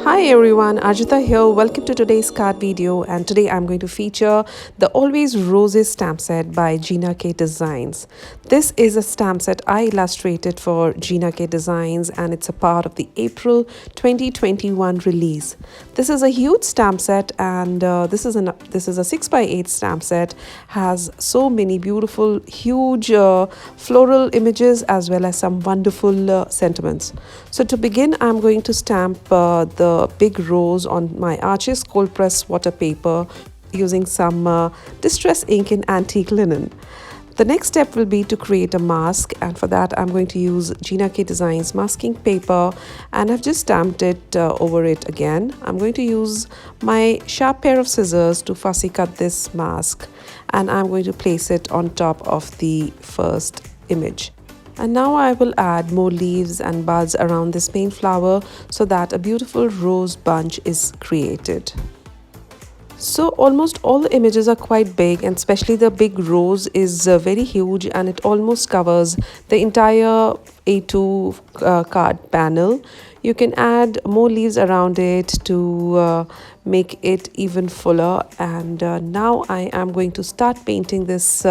Hi everyone, Ajita here. Welcome to today's card video, and today I'm going to feature the Always Roses stamp set by Gina K Designs. This is a stamp set I illustrated for Gina K Designs, and it's a part of the April 2021 release. This is a huge stamp set, and this is a 6 by 8 stamp set. Has so many beautiful, huge floral images as well as some wonderful sentiments. So to begin, I'm going to stamp the big rose on my Arches cold press water paper using some distress ink in antique linen. The next step will be to create a mask, and for that I'm going to use Gina K Designs masking paper, and I've just stamped it over it again. I'm going to use my sharp pair of scissors to fussy cut this mask, and I'm going to place it on top of the first image. And now I will add more leaves and buds around this main flower so that a beautiful rose bunch is created. So almost all the images are quite big, and especially the big rose is very huge, and it almost covers the entire A2 card panel. You can add more leaves around it to make it even fuller, and now I am going to start painting this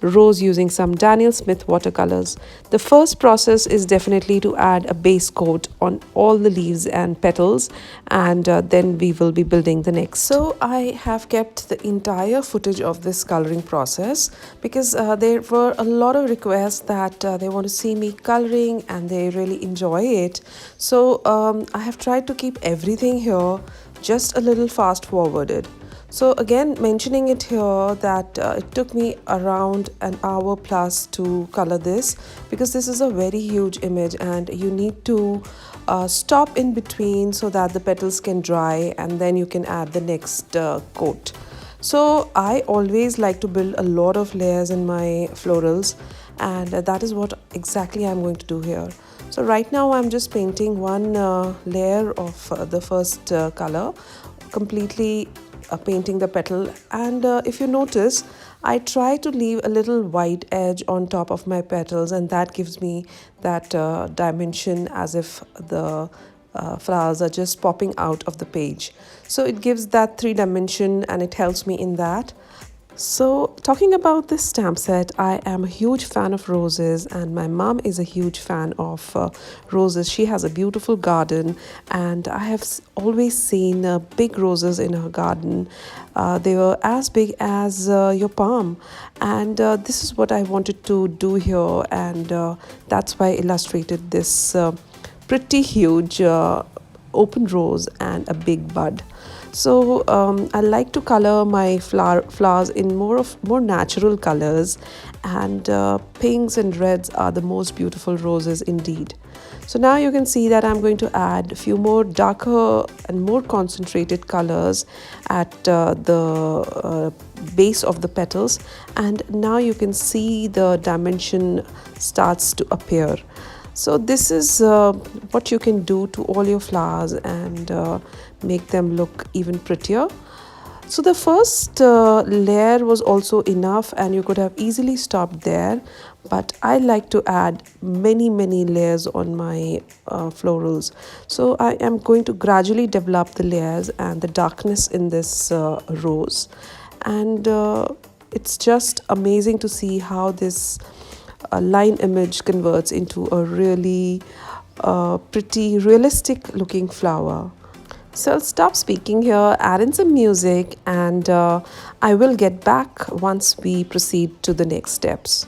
rose using some Daniel Smith watercolors. The first process is definitely to add a base coat on all the leaves and petals, and then we will be building the next. So I have kept the entire footage of this coloring process because there were a lot of requests that they want to see me coloring and they really enjoy it. So I have tried to keep everything here just a little fast forwarded. So again, mentioning it here that it took me around an hour plus to color this because this is a very huge image and you need to stop in between so that the petals can dry, and then you can add the next coat. So I always like to build a lot of layers in my florals, and that is what exactly I'm going to do here. So right now I'm just painting one layer of the first color, completely painting the petal, and if you notice, I try to leave a little white edge on top of my petals, and that gives me that dimension as if the flowers are just popping out of the page. So it gives that three dimension and it helps me in that. So talking about this stamp set, I am a huge fan of roses, and my mom is a huge fan of roses. She has a beautiful garden, and I have always seen big roses in her garden. They were as big as your palm, and this is what I wanted to do here, and that's why I illustrated this pretty huge open rose and a big bud. So I like to color my flowers in more natural colors, and pinks and reds are the most beautiful roses indeed. So now you can see that I'm going to add a few more darker and more concentrated colors at the base of the petals, and now you can see the dimension starts to appear. So this is what you can do to all your flowers and make them look even prettier. So the first layer was also enough and you could have easily stopped there, but I like to add many layers on my florals. So I am going to gradually develop the layers and the darkness in this rose, and it's just amazing to see how this line image converts into a really pretty realistic looking flower. So I'll stop speaking here, add in some music, and I will get back once we proceed to the next steps.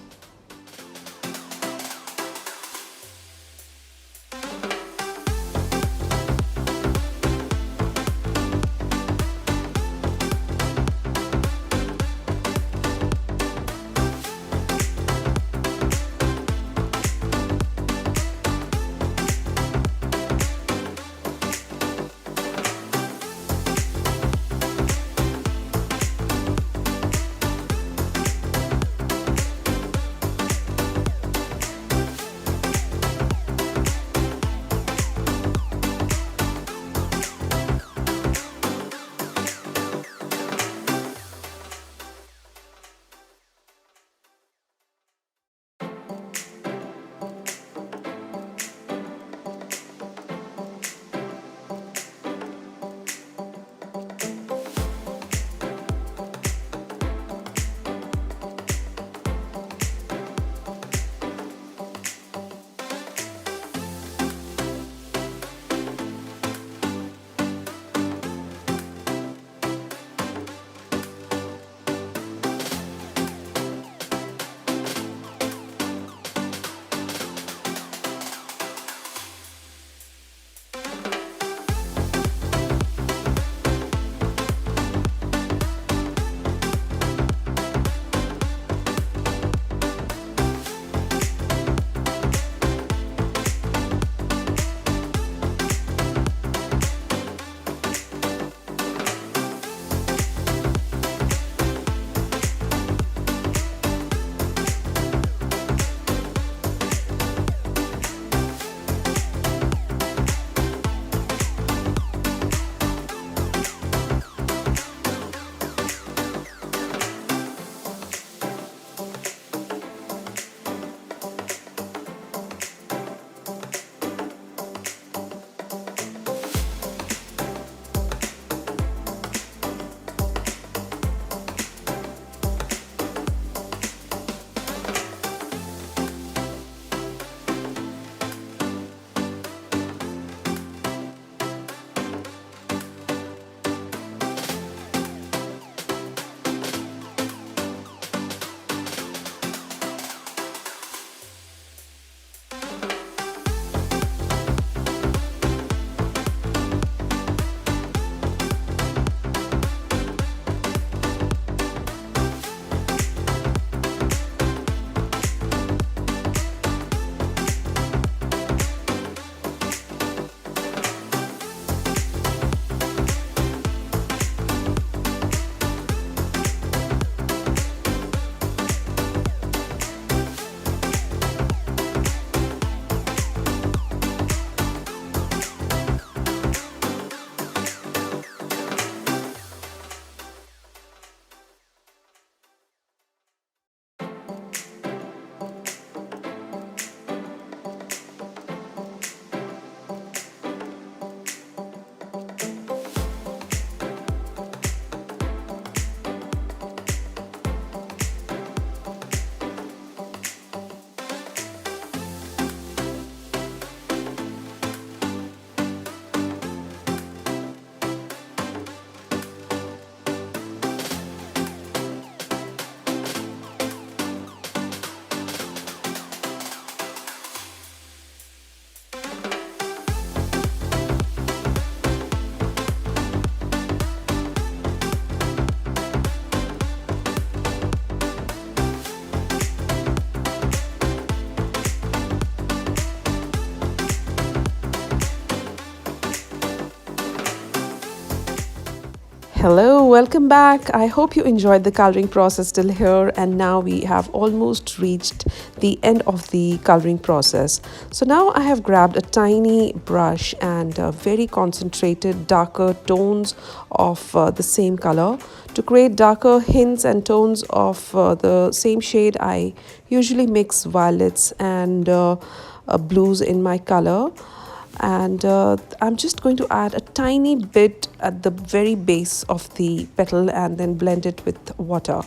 Hello, welcome back. I hope you enjoyed the coloring process till here, and now we have almost reached the end of the coloring process. So now I have grabbed a tiny brush and very concentrated darker tones of the same color. To create darker hints and tones of the same shade, I usually mix violets and blues in my color, and I'm just going to add a tiny bit at the very base of the petal and then blend it with water.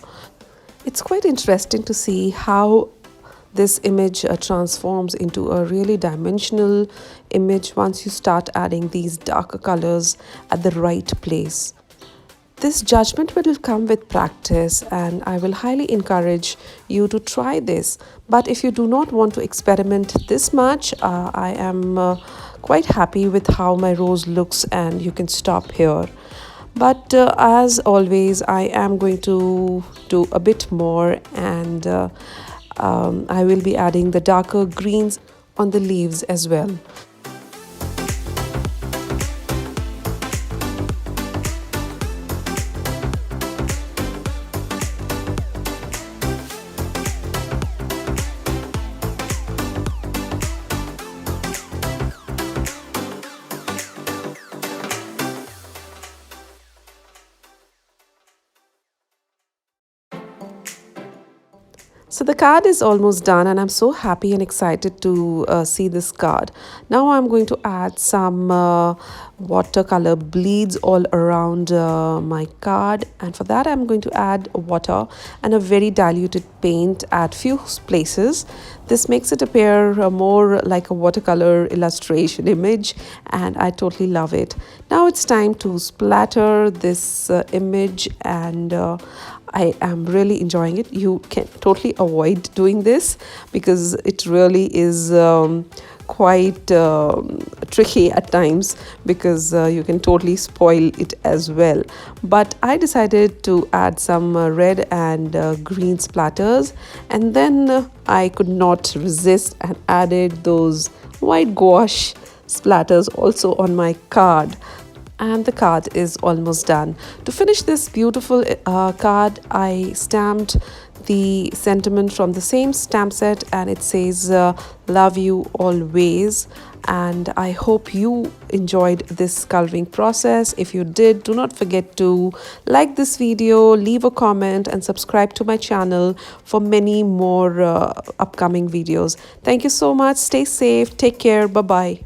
It's quite interesting to see how this image transforms into a really dimensional image once you start adding these darker colors at the right place. This judgment will come with practice, and I will highly encourage you to try this. But if you do not want to experiment this much, I am quite happy with how my rose looks, and you can stop here. But as always, I am going to do a bit more, and I will be adding the darker greens on the leaves as well. So the card is almost done, and I'm so happy and excited to see this card. Now I'm going to add some watercolor bleeds all around my card, and for that I'm going to add water and a very diluted paint at few places. This makes it appear more like a watercolor illustration image, and I totally love it. Now it's time to splatter this image, and I am really enjoying it. You can totally avoid doing this because it really is quite tricky at times, because you can totally spoil it as well. But I decided to add some red and green splatters, and then I could not resist and added those white gouache splatters also on my card. And the card is almost done. To finish this beautiful card, I stamped the sentiment from the same stamp set, and it says love you always. And I hope you enjoyed this coloring process. If you did, do not forget to like this video, leave a comment, and subscribe to my channel for many more upcoming videos. Thank you so much. Stay safe. Take care. Bye bye.